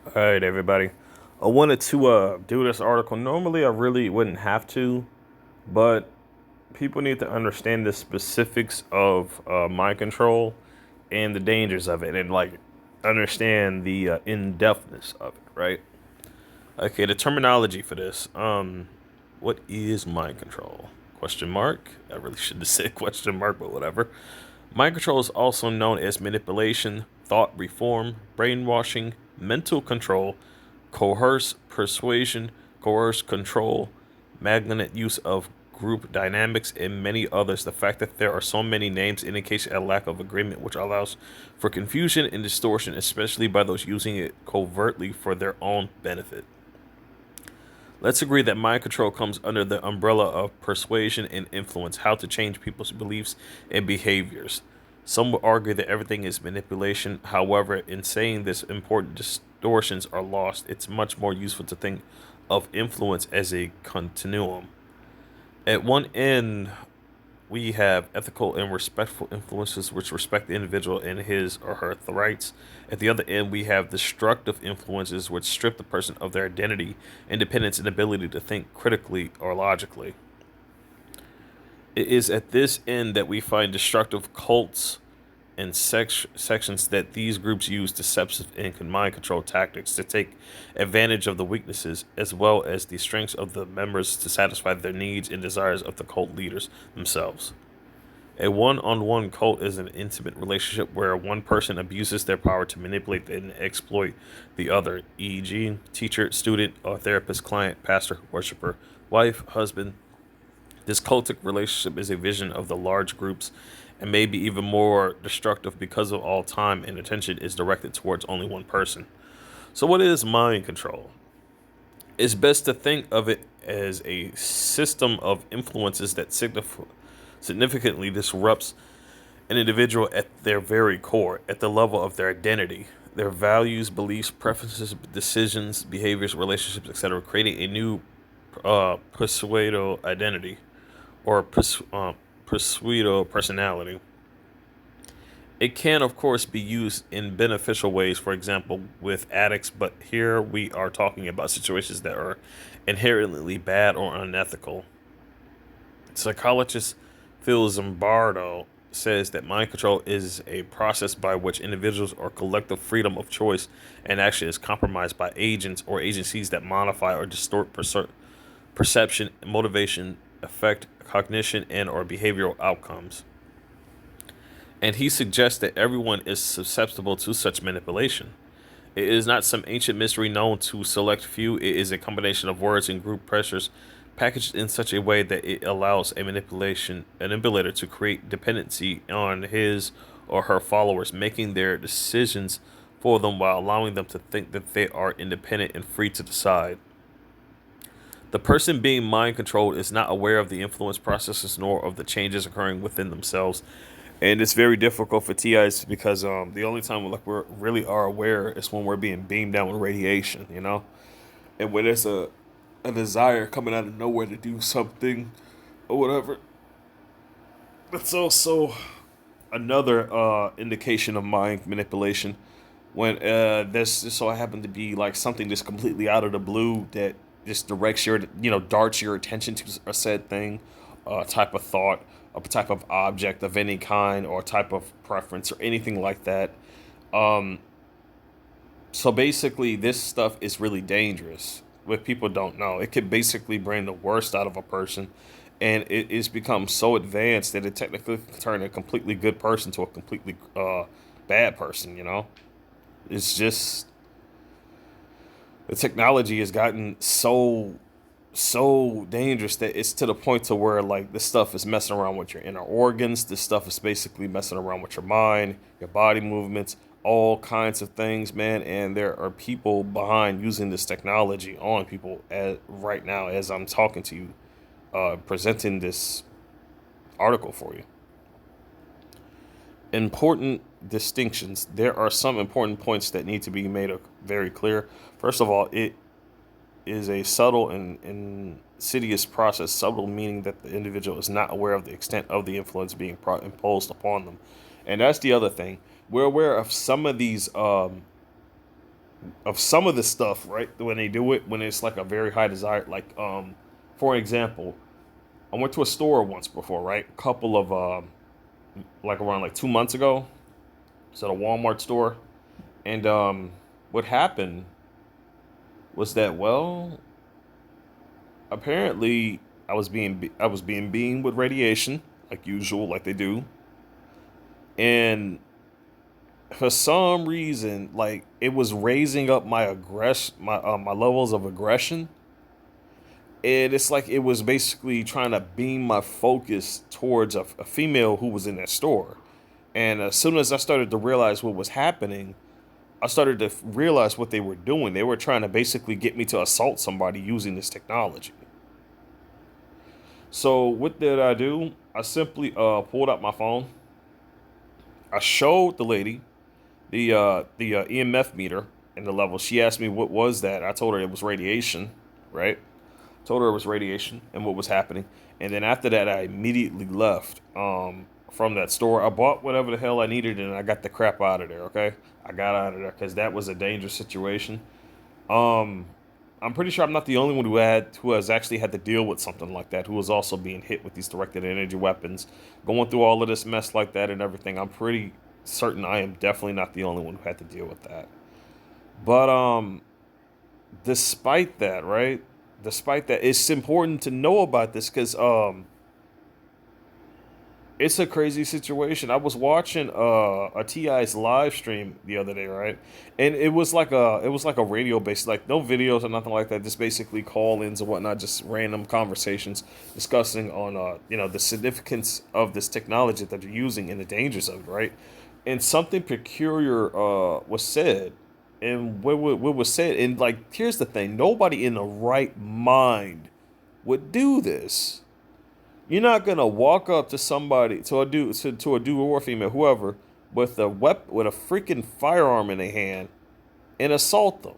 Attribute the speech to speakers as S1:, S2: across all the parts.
S1: All right, everybody. I wanted to do this article. Normally, I really wouldn't have to, but people need to understand the specifics of mind control and the dangers of it, and like understand the in-depthness of it. Right? Okay. The terminology for this. What is mind control? Question mark. I really should have said question mark, but whatever. Mind control is also known as manipulation, thought reform, brainwashing, mental control, coerce, persuasion, coerce, control, magnet use of group dynamics, and many others. The fact that there are so many names indicates a lack of agreement, which allows for confusion and distortion, especially by those using it covertly for their own benefit. Let's agree that mind control comes under the umbrella of persuasion and influence, how to change people's beliefs and behaviors. Some will argue that everything is manipulation. However, in saying this, important distortions are lost. It's much more useful to think of influence as a continuum. At one end, we have ethical and respectful influences which respect the individual and his or her rights. At the other end, we have destructive influences which strip the person of their identity, independence, and ability to think critically or logically. It is at this end that we find destructive cults and sections that these groups use deceptive and mind control tactics to take advantage of the weaknesses as well as the strengths of the members to satisfy their needs and desires of the cult leaders themselves. A one on one cult is an intimate relationship where one person abuses their power to manipulate and exploit the other, e.g., teacher, student, or therapist, client, pastor, worshiper, wife, husband. This cultic relationship is a vision of the large groups and may be even more destructive because of all time and attention is directed towards only one person. So, what is mind control? It's best to think of it as a system of influences that significantly disrupts an individual at their very core, at the level of their identity, their values, beliefs, preferences, decisions, behaviors, relationships, etc., creating a new persuado identity or persuado personality. It can, of course, be used in beneficial ways, for example, with addicts, but here we are talking about situations that are inherently bad or unethical. Psychologist Phil Zimbardo says that mind control is a process by which individuals or collective freedom of choice and action is compromised by agents or agencies that modify or distort perception, motivation, affect cognition, and or behavioral outcomes. And he suggests that everyone is susceptible to such manipulation. It is not some ancient mystery known to select few. It is a combination of words and group pressures packaged in such a way that it allows a manipulator to create dependency on his or her followers, making their decisions for them while allowing them to think that they are independent and free to decide. The person being mind controlled is not aware of the influence processes nor of the changes occurring within themselves, and it's very difficult for TIs because the only time like we really are aware is when we're being beamed down with radiation, and when there's a desire coming out of nowhere to do something or whatever. That's also another indication of mind manipulation when this just so happened to be like something just completely out of the blue that just directs your darts your attention to a said thing, type of thought, a type of object of any kind, or type of preference or anything like that. Um, so basically, this stuff is really dangerous. What people don't know, it could basically bring the worst out of a person, and it is become so advanced that it technically can turn a completely good person to a completely bad person. It's just the technology has gotten so dangerous that it's to the point to where like this stuff is messing around with your inner organs. This stuff is basically messing around with your mind, your body movements, all kinds of things, man. And there are people behind using this technology on people right now as I'm talking to you, presenting this article for you. Important distinctions. There are some important points that need to be made very clear. First of all, it is a subtle and insidious process. Subtle meaning that the individual is not aware of the extent of the influence being imposed upon them. And that's the other thing. We're aware of some of these of some of the stuff, right? When they do it, when it's like a very high desire, like for example, I went to a store once before, right? A couple of like around like 2 months ago. It's at a Walmart store, and what happened was that, well, apparently I was being beamed with radiation like usual, like they do, and for some reason, like it was raising up my levels of aggression, and it's like it was basically trying to beam my focus towards a female who was in that store. And as soon as I started to realize what was happening, I started to realize what they were doing. They were trying to basically get me to assault somebody using this technology. So what did I do? I simply pulled out my phone. I showed the lady the EMF meter and the level. She asked me what was that. I told her it was radiation, right? Told her it was radiation and what was happening. And then after that, I immediately left from that store. I bought whatever the hell I needed and I got the crap out of there. Okay, I got out of there because that was a dangerous situation. Um, I'm pretty sure I'm not the only one who has actually had to deal with something like that. Who was also being hit with these directed energy weapons, going through all of this mess like that and everything. I'm pretty certain I am definitely not the only one who had to deal with that. But despite that, right? Despite that, it's important to know about this because it's a crazy situation. I was watching a TI's live stream the other day, right? And it was like a radio based, like no videos or nothing like that, just basically call-ins and whatnot, just random conversations discussing on the significance of this technology that they're using and the dangers of it, right? And something peculiar was said. And what was said, and like here's the thing, nobody in the right mind would do this. You're not gonna walk up to somebody, to a dude or female, whoever, with with a freaking firearm in their hand and assault them.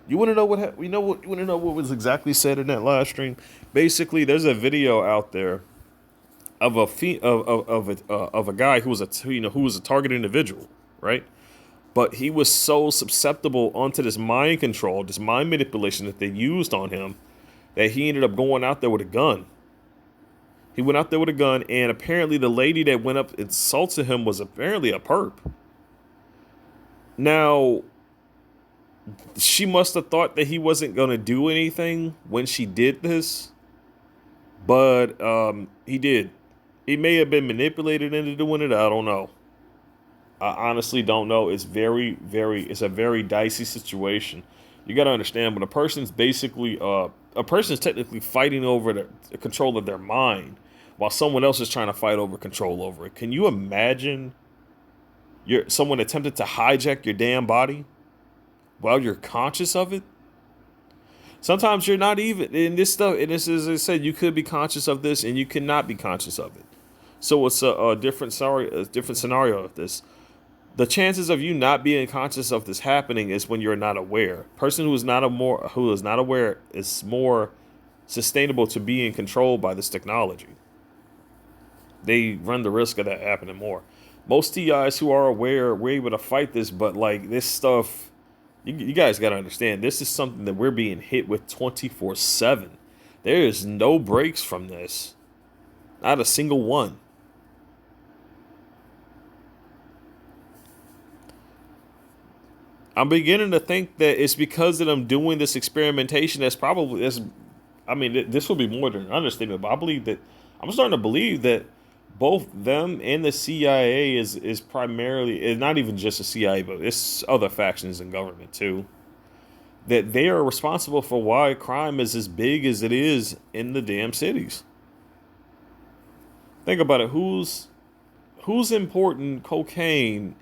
S1: You want to know you want to know what was exactly said in that live stream? Basically, there's a video out there of of a guy who was who was a target individual, right? But he was so susceptible onto this mind control, this mind manipulation that they used on him, that he ended up going out there with a gun. He went out there with a gun, and apparently the lady that went up and insulted him was apparently a perp. Now, she must have thought that he wasn't going to do anything when she did this, but he did. He may have been manipulated into doing it. I don't know. I honestly don't know. It's a very dicey situation. You got to understand, when a person's technically fighting over the control of their mind while someone else is trying to fight over control over it. Can you imagine someone attempted to hijack your damn body while you're conscious of it? Sometimes you're not even in this stuff. And this, as I said, you could be conscious of this and you cannot be conscious of it. So it's a different scenario of this. The chances of you not being conscious of this happening is when you're not aware. Person who is not aware is more sustainable to being controlled by this technology. They run the risk of that happening more. Most TIs who are aware were able to fight this, but like this stuff, you guys got to understand, this is something that we're being hit with 24/7. There is no breaks from this, not a single one. I'm beginning to think that it's because of them doing this experimentation. I mean, this will be more than an understatement, but I'm starting to believe that both them and the CIA is primarily, it's not even just the CIA, but it's other factions in government too, that they are responsible for why crime is as big as it is in the damn cities. Think about it. Who's importing cocaine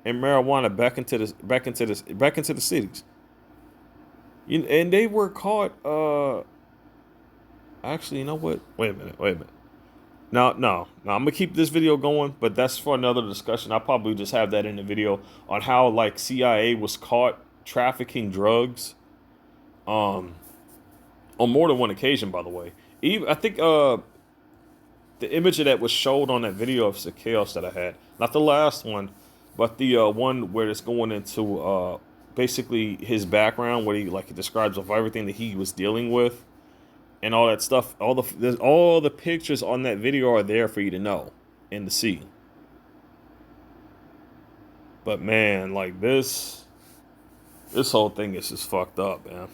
S1: and marijuana back into the cities? And they were caught. Actually, you know what? Wait a minute. No. I'm gonna keep this video going, but that's for another discussion. I'll probably just have that in the video on how like CIA was caught trafficking drugs, on more than one occasion. By the way, even I think the image of that was showed on that video of the chaos that I had. Not the last one, But the one where it's going into basically his background, where he like describes of everything that he was dealing with and all that stuff. All the pictures on that video are there for you to know and to see. But man, like this whole thing is just fucked up, man.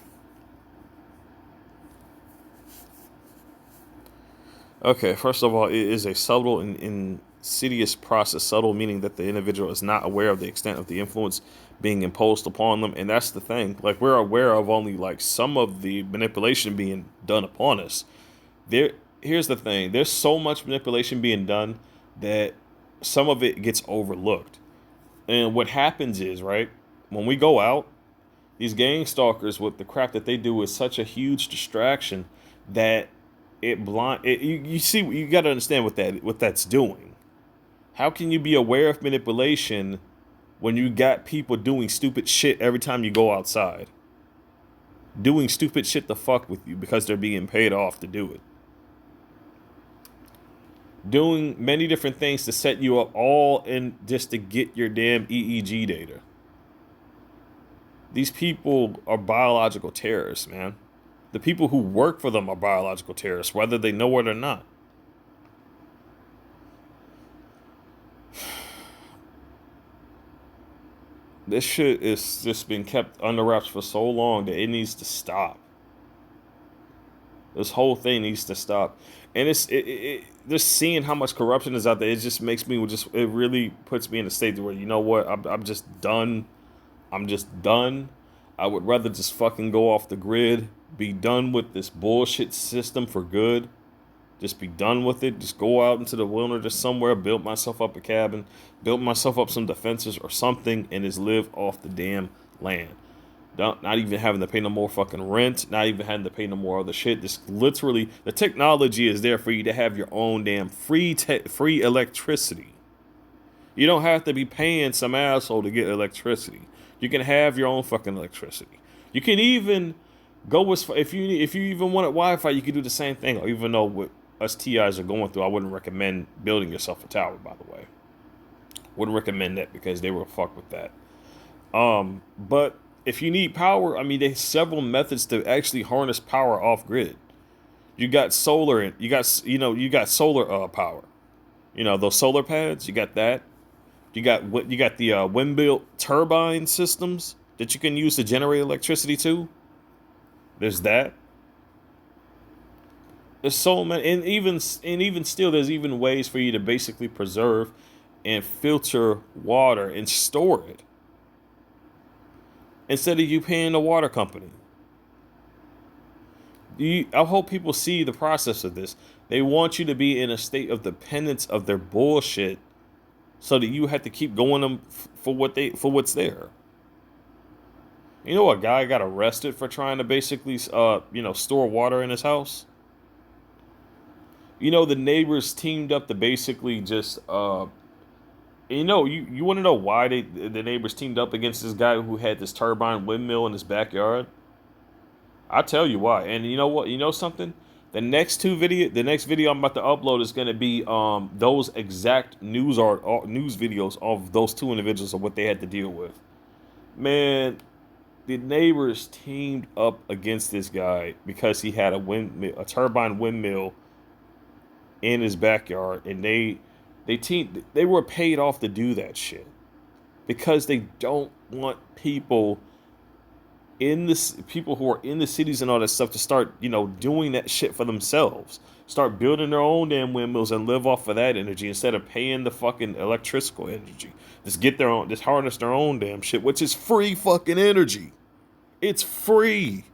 S1: Okay, first of all, it is a subtle and insidious process. Subtle meaning that the individual is not aware of the extent of the influence being imposed upon them, and that's the thing. Like we're aware of only like some of the manipulation being done upon us. There, here's the thing. There's so much manipulation being done that some of it gets overlooked. And what happens is, right, when we go out, these gang stalkers with the crap that they do is such a huge distraction that you see, you got to understand what that's doing. How can you be aware of manipulation when you got people doing stupid shit every time you go outside? Doing stupid shit to fuck with you because they're being paid off to do it. Doing many different things to set you up all in just to get your damn EEG data. These people are biological terrorists, man. The people who work for them are biological terrorists, whether they know it or not. This shit is just been kept under wraps for so long that it needs to stop. This whole thing needs to stop. And just seeing how much corruption is out there, it just makes me it really puts me in a state where, you know what, I'm just done. I'm just done. I would rather just fucking go off the grid, be done with this bullshit system for good. Just be done with it. Just go out into the wilderness somewhere, build myself up a cabin, build myself up some defenses or something, and just live off the damn land. Not even having to pay no more fucking rent, not even having to pay no more other shit. Just literally, the technology is there for you to have your own damn free electricity. You don't have to be paying some asshole to get electricity. You can have your own fucking electricity. You can even go as far, if you even wanted Wi-Fi, you can do the same thing. Even though what us TIs are going through, I wouldn't recommend building yourself a tower, by the way. Wouldn't recommend that because they will fuck with that. But if you need power, I mean, there's several methods to actually harness power off grid. You got solar, and you got solar power. You know those solar pads. You got that. You got the windmill turbine systems that you can use to generate electricity too. There's that. There's so many, and even still, there's even ways for you to basically preserve and filter water and store it instead of you paying the water company. I hope people see the process of this. They want you to be in a state of dependence of their bullshit, so that you have to keep going them for what's there. You know, a guy got arrested for trying to basically, store water in his house. You know, the neighbors teamed up to basically just, you want to know why the neighbors teamed up against this guy who had this turbine windmill in his backyard? I'll tell you why. And you know what? You know something? The next video I'm about to upload is going to be those exact news videos of those two individuals of what they had to deal with. Man, the neighbors teamed up against this guy because he had a turbine windmill in his backyard, and they were paid off to do that shit because they don't want people who are in the cities and all that stuff to start, doing that shit for themselves. Start building their own damn windmills and live off of that energy instead of paying the fucking electrical energy. Just harness their own damn shit, which is free fucking energy. It's free.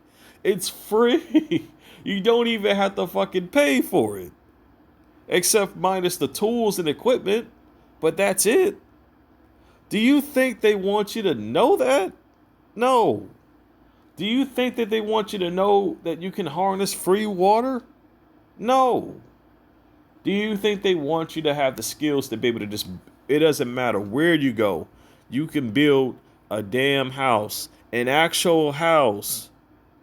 S1: It's free. You don't even have to fucking pay for it. Except minus the tools and equipment. But that's it. Do you think they want you to know that? No. Do you think that they want you to know that you can harness free water? No. Do you think they want you to have the skills to be able to it doesn't matter where you go, you can build a damn house, an actual house,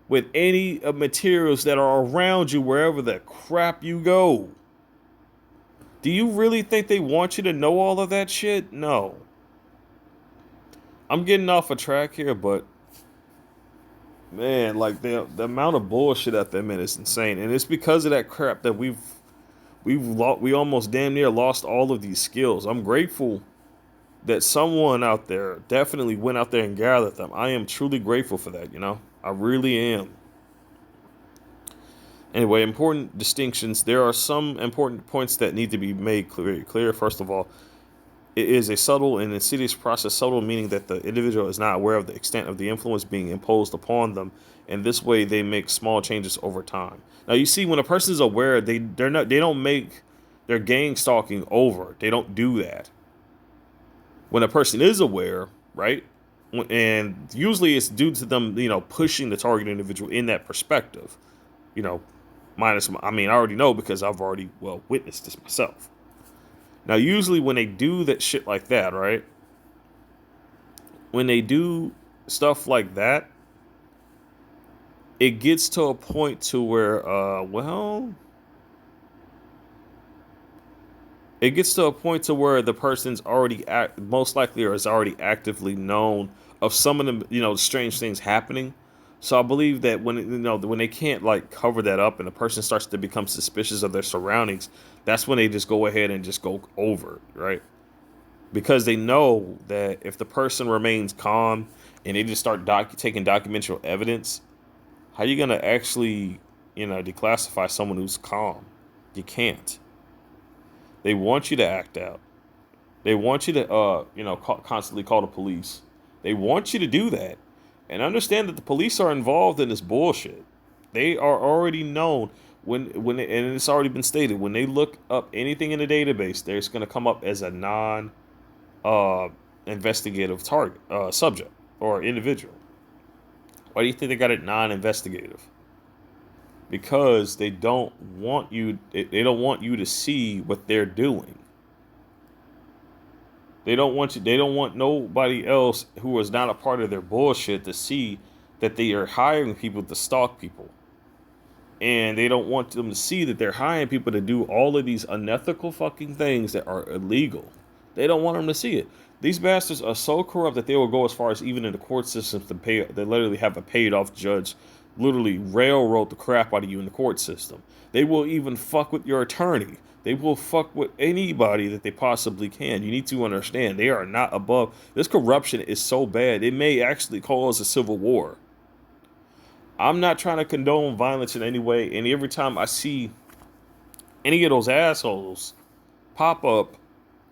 S1: with any materials that are around you wherever the crap you go? Do you really think they want you to know all of that shit? No. I'm getting off a track here, but man, like the amount of bullshit at them is insane, and it's because of that crap that we almost damn near lost all of these skills. I'm grateful that someone out there definitely went out there and gathered them. I am truly grateful for that. I really am. Anyway, important distinctions. There are some important points that need to be made clear. First of all, it is a subtle and insidious process. Subtle meaning that the individual is not aware of the extent of the influence being imposed upon them, and this way they make small changes over time. Now, you see, when a person is aware, they don't make their gang stalking over. They don't do that. When a person is aware, right, and usually it's due to them, pushing the target individual in that perspective. You know, minus, I mean, I already know because I've already witnessed this myself. Now, usually when they do that shit like that, right? When they do stuff like that, it gets to a point to where, it gets to a point to where the person's already most likely or is already actively known of some of the strange things happening. So I believe that when they can't like cover that up and the person starts to become suspicious of their surroundings, that's when they just go ahead and just go over it, right? Because they know that if the person remains calm and they just start taking documentary evidence, how are you gonna actually declassify someone who's calm? You can't. They want you to act out. They want you to constantly call the police. They want you to do that. And understand that the police are involved in this bullshit. They are already known and it's already been stated, when they look up anything in the database, there's going to come up as a non investigative target subject or individual. Why do you think they got it non-investigative? Because they don't want you to see what they're doing. They don't want nobody else who is not a part of their bullshit to see that they are hiring people to stalk people. And they don't want them to see that they're hiring people to do all of these unethical fucking things that are illegal. They don't want them to see it. These bastards are so corrupt that they will go as far as even in the court systems to pay. They literally have a paid off judge literally railroad the crap out of you in the court system. They will even fuck with your attorney. They will fuck with anybody that they possibly can. You need to understand, they are not above. This corruption is so bad, it may actually cause a civil war. I'm not trying to condone violence in any way, and every time I see any of those assholes pop up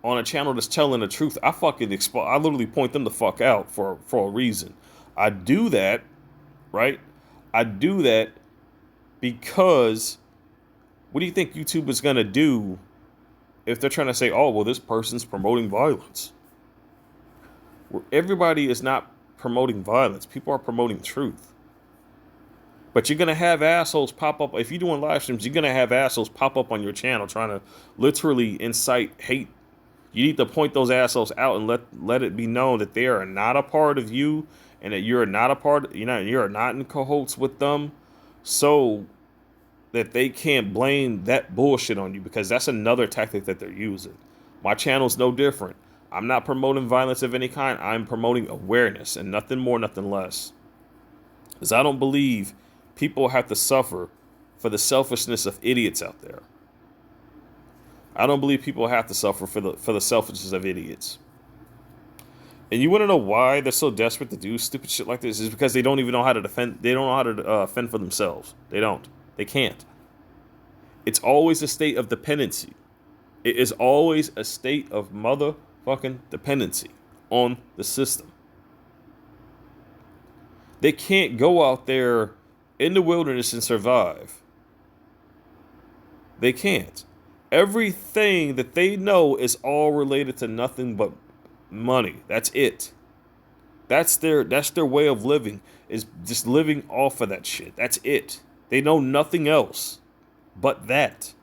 S1: on a channel that's telling the truth, I literally point them the fuck out for a reason. I do that, right? I do that because what do you think YouTube is going to do if they're trying to say, oh, well, this person's promoting violence? Everybody is not promoting violence. People are promoting truth. But you're going to have assholes pop up. If you're doing live streams, you're going to have assholes pop up on your channel trying to literally incite hate. You need to point those assholes out and let it be known that they are not a part of you and that you're not a part, you're not in cahoots with them, so that they can't blame that bullshit on you, because that's another tactic that they're using. My channel's no different. I'm not promoting violence of any kind. I'm promoting awareness and nothing more, nothing less. Because I don't believe people have to suffer for the selfishness of idiots out there. I don't believe people have to suffer for the selfishness of idiots. And you want to know why they're so desperate to do stupid shit like this? Is because they don't even know how to defend. They don't know how to fend for themselves. They don't. They can't. It's always a state of dependency. It is always a state of motherfucking dependency on the system. They can't go out there in the wilderness and survive. They can't. Everything that they know is all related to nothing but money. That's it. That's their way of living, is just living off of that shit. That's it. They know nothing else but that.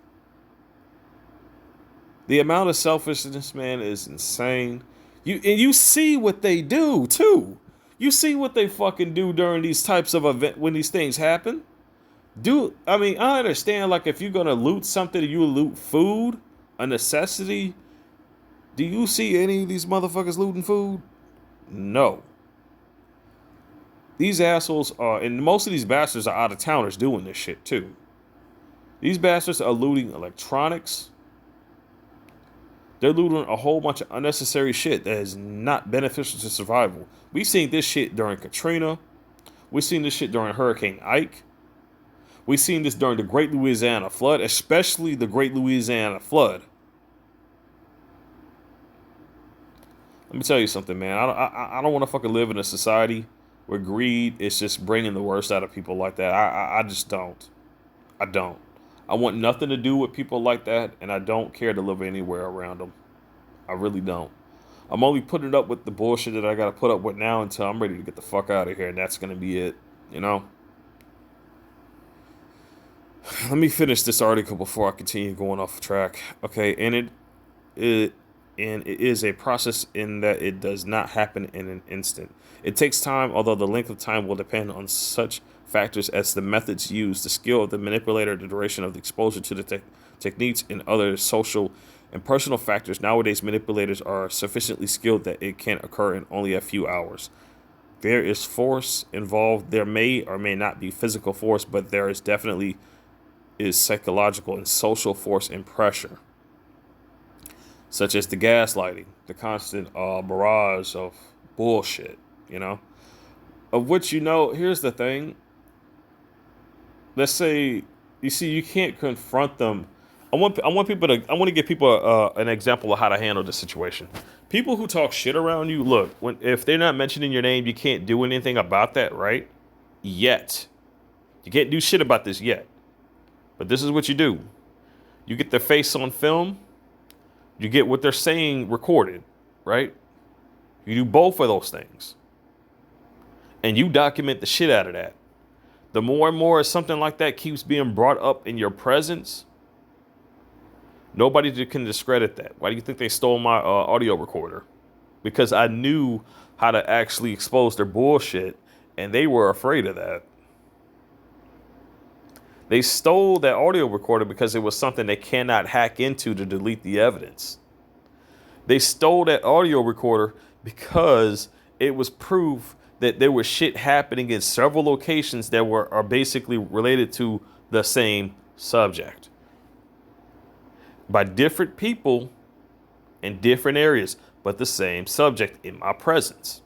S1: The amount of selfishness, man, is insane. You see what they do too. You see what they fucking do during these types of event when these things happen. I understand, like, if you're gonna loot something, you loot food, a necessity. Do you see any of these motherfuckers looting food? No. These assholes are, and most of these bastards are out of towners doing this shit too. These bastards are looting electronics. They're looting a whole bunch of unnecessary shit that is not beneficial to survival. We've seen this shit during Katrina. We've seen this shit during Hurricane Ike. We've seen this during the Great Louisiana Flood, especially the Great Louisiana Flood. Let me tell you something, man. I don't want to fucking live in a society where greed is just bringing the worst out of people like that. I just don't. I don't. I want nothing to do with people like that, and I don't care to live anywhere around them. I really don't. I'm only putting up with the bullshit that I got to put up with now until I'm ready to get the fuck out of here, and that's going to be it, you know? Let me finish this article before I continue going off track. Okay, it is a process in that it does not happen in an instant. It takes time, although the length of time will depend on such factors as the methods used, the skill of the manipulator, the duration of the exposure to the techniques, and other social and personal factors. Nowadays, manipulators are sufficiently skilled that it can occur in only a few hours. There is force involved. There may or may not be physical force, but there is definitely is psychological and social force and pressure, such as the gaslighting, the constant barrage of bullshit, you know, of which, you know, here's the thing. Let's say, you see, you can't confront them. I want to give people an example of how to handle the situation. People who talk shit around you, look, if they're not mentioning your name, you can't do anything about that, right? Yet. You can't do shit about this yet. But this is what you do. You get their face on film. You get what they're saying recorded, right? You do both of those things. And you document the shit out of that. The more and more something like that keeps being brought up in your presence, nobody can discredit that. Why do you think they stole my audio recorder? Because I knew how to actually expose their bullshit, and they were afraid of that. They stole that audio recorder because it was something they cannot hack into to delete the evidence. They stole that audio recorder because it was proof that there was shit happening in several locations that are basically related to the same subject by different people in different areas, but the same subject in my presence.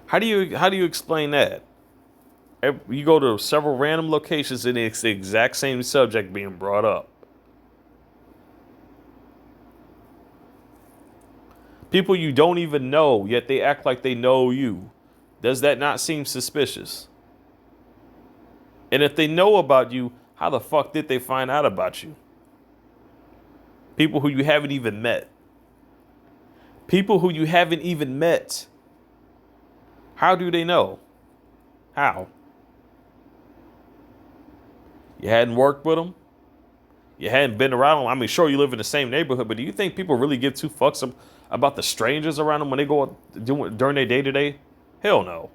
S1: How do you explain that? You go to several random locations and it's the exact same subject being brought up. People you don't even know, yet they act like they know you. Does that not seem suspicious? And if they know about you, how the fuck did they find out about you? People who you haven't even met. People who you haven't even met. How do they know? How? You hadn't worked with them? You hadn't been around them? I mean, sure, you live in the same neighborhood, but do you think people really give two fucks about the strangers around them when they go during their day-to-day? Hell no.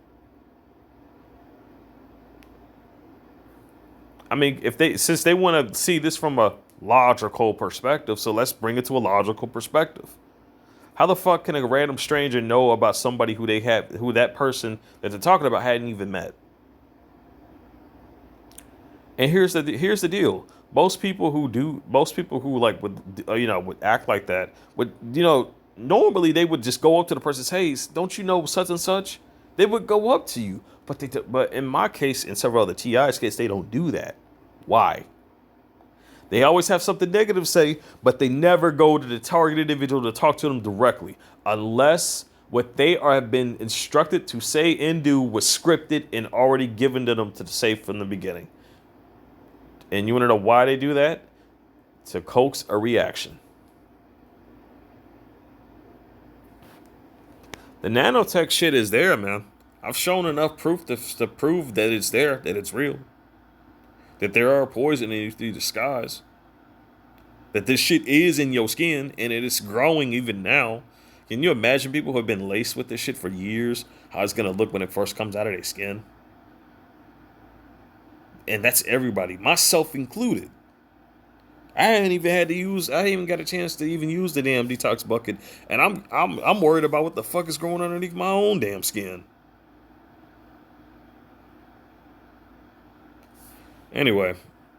S1: I mean, since they want to see this from a logical perspective, so let's bring it to a logical perspective. How the fuck can a random stranger know about somebody who that person that they're talking about hadn't even met? And here's the deal. Most people who like would act like that would, normally they would just go up to the person and say, hey, don't you know such and such? They would go up to you. But in my case, in several other TI's case, they don't do that. Why? They always have something negative to say, but they never go to the targeted individual to talk to them directly, unless what they have been instructed to say and do was scripted and already given to them to say from the beginning. And you want to know why they do that? To coax a reaction. The nanotech shit is there, man. I've shown enough proof to prove that it's there, that it's real. That there are poison in the skies. That this shit is in your skin and it is growing even now. Can you imagine people who have been laced with this shit for years, how it's going to look when it first comes out of their skin? And that's everybody, myself included. I ain't even had to use. I ain't even got a chance to even use the damn detox bucket, and I'm worried about what the fuck is growing underneath my own damn skin. Anyway,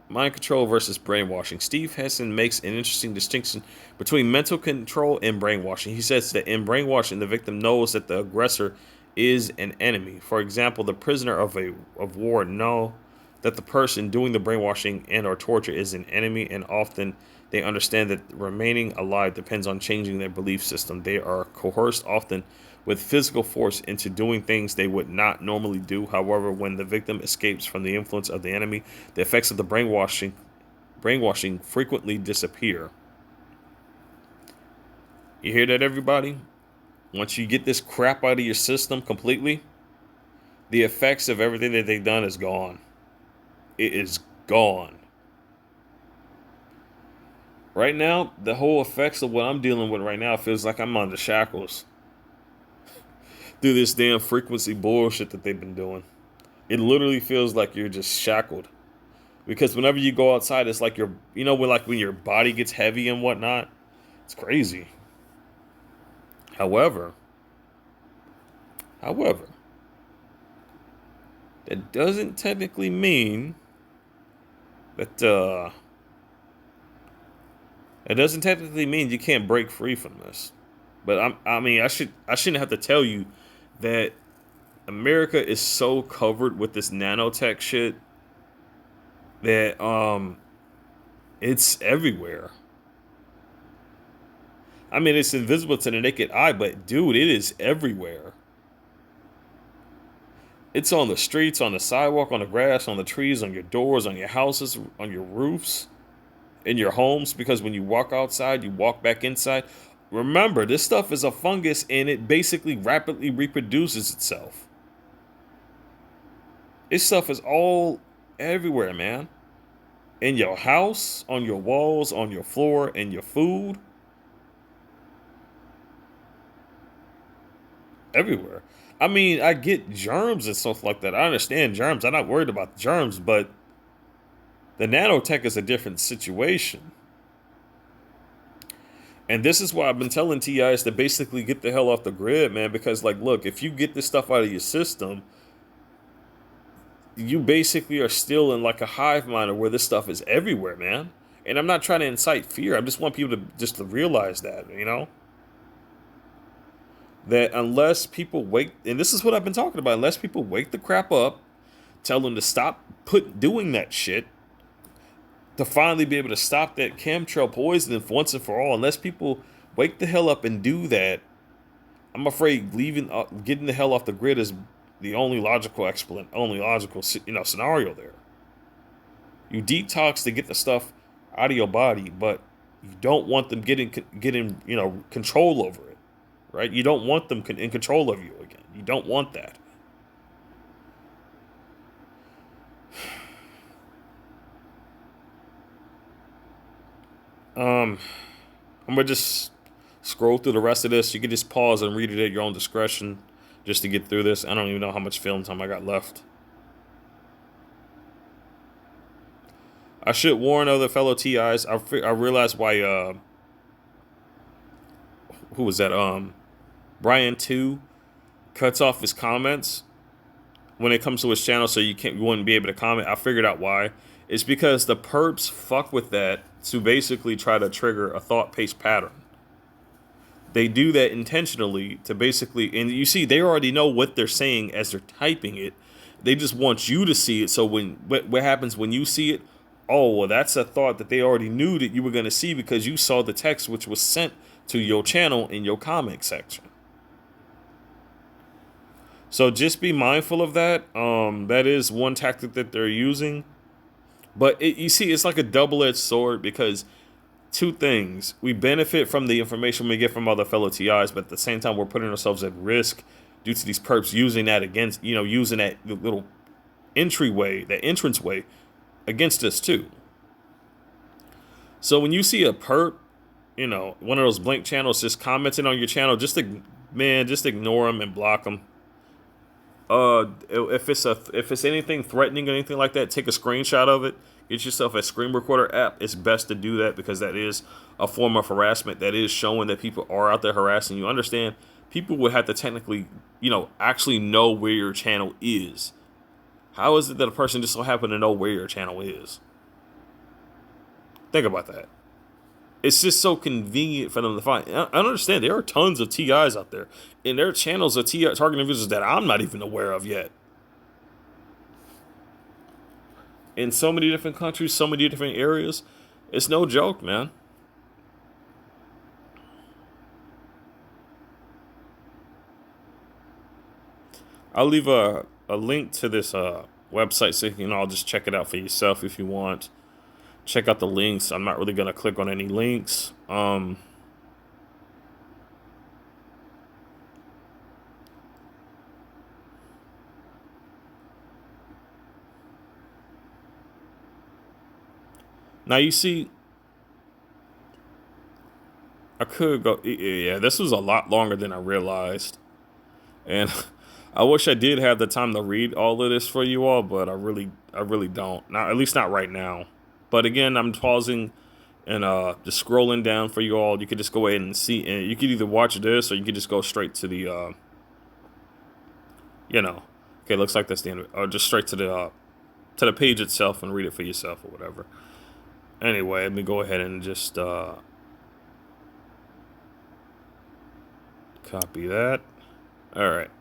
S1: mind control versus brainwashing. Steve Hessen makes an interesting distinction between mental control and brainwashing. He says that in brainwashing, the victim knows that the aggressor is an enemy. For example, the prisoner of war know that the person doing the brainwashing and or torture is an enemy, and often they understand that remaining alive depends on changing their belief system. They are coerced often with physical force into doing things they would not normally do. However, when the victim escapes from the influence of the enemy, the effects of the brainwashing frequently disappear. You hear that, everybody? Once you get this crap out of your system completely, the effects of everything that they've done is gone. It is gone. Right now, the whole effects of what I'm dealing with right now feels like I'm under shackles through this damn frequency bullshit that they've been doing. It literally feels like you're just shackled. Because whenever you go outside, it's like when your body gets heavy and whatnot. It's crazy. However, however, that doesn't technically mean that it doesn't technically mean you can't break free from this. But I shouldn't have to tell you that America is so covered with this nanotech shit that it's everywhere. I mean, it's invisible to the naked eye, but dude, it is everywhere. It's on the streets, on the sidewalk, on the grass, on the trees, on your doors, on your houses, on your roofs, in your homes, because when you walk outside, you walk back inside. Remember, this stuff is a fungus and it basically rapidly reproduces itself. This stuff is all everywhere, man. In your house, on your walls, on your floor, in your food. Everywhere. I mean, I get germs and stuff like that. I understand germs. I'm not worried about germs, but the nanotech is a different situation. And this is why I've been telling TIs to basically get the hell off the grid, man. Because, like, look, if you get this stuff out of your system, you basically are still in like a hive mind where this stuff is everywhere, man. And I'm not trying to incite fear. I just want people to realize that, that unless people wake, and this is what I've been talking about, unless people wake the crap up, tell them to stop doing that shit, to finally be able to stop that chemtrail poisoning once and for all, unless people wake the hell up and do that, I'm afraid getting the hell off the grid is the only logical scenario there. You detox to get the stuff out of your body, but you don't want them getting control over it. Right? You don't want them in control of you again. You don't want that. I'm gonna just scroll through the rest of this. You can just pause and read it at your own discretion, just to get through this. I don't even know how much film time I got left. I should warn other fellow TIs. I realized why. Who was that? Brian 2 cuts off his comments when it comes to his channel, so you wouldn't be able to comment. I figured out why. It's because the perps fuck with that to basically try to trigger a thought-based pattern. They do that intentionally to basically, and you see, they already know what they're saying as they're typing it. They just want you to see it. So what happens when you see it? Oh, well, that's a thought that they already knew that you were going to see because you saw the text which was sent to your channel in your comment section. So just be mindful of that. That is one tactic that they're using. But you see, it's like a double-edged sword because two things. We benefit from the information we get from other fellow TIs, but at the same time, we're putting ourselves at risk due to these perps using that using that little entranceway against us too. So when you see a perp, one of those blank channels just commenting on your channel, just ignore them and block them. If it's anything threatening or anything like that, take a screenshot of it, get yourself a screen recorder app. It's best to do that because that is a form of harassment. That is showing that people are out there harassing you. Understand? People would have to technically, actually know where your channel is. How is it that a person just so happen to know where your channel is? Think about that. It's just so convenient for them to find. I understand there are tons of TIs out there, and their channels are TI targeting users that I'm not even aware of yet. In so many different countries, so many different areas, it's no joke, man. I'll leave a link to this website so you can all just check it out for yourself if you want. Check out the links. I'm not really gonna click on any links. Now you see, I could go. Yeah, this was a lot longer than I realized, and I wish I did have the time to read all of this for you all, but I really don't. Not at least not right now. But again, I'm pausing and just scrolling down for you all. You could just go ahead and see, and you could either watch this or you could just go straight to the, okay, looks like that's the end of it. Or just straight to the page itself and read it for yourself or whatever. Anyway, let me go ahead and just copy that. All right.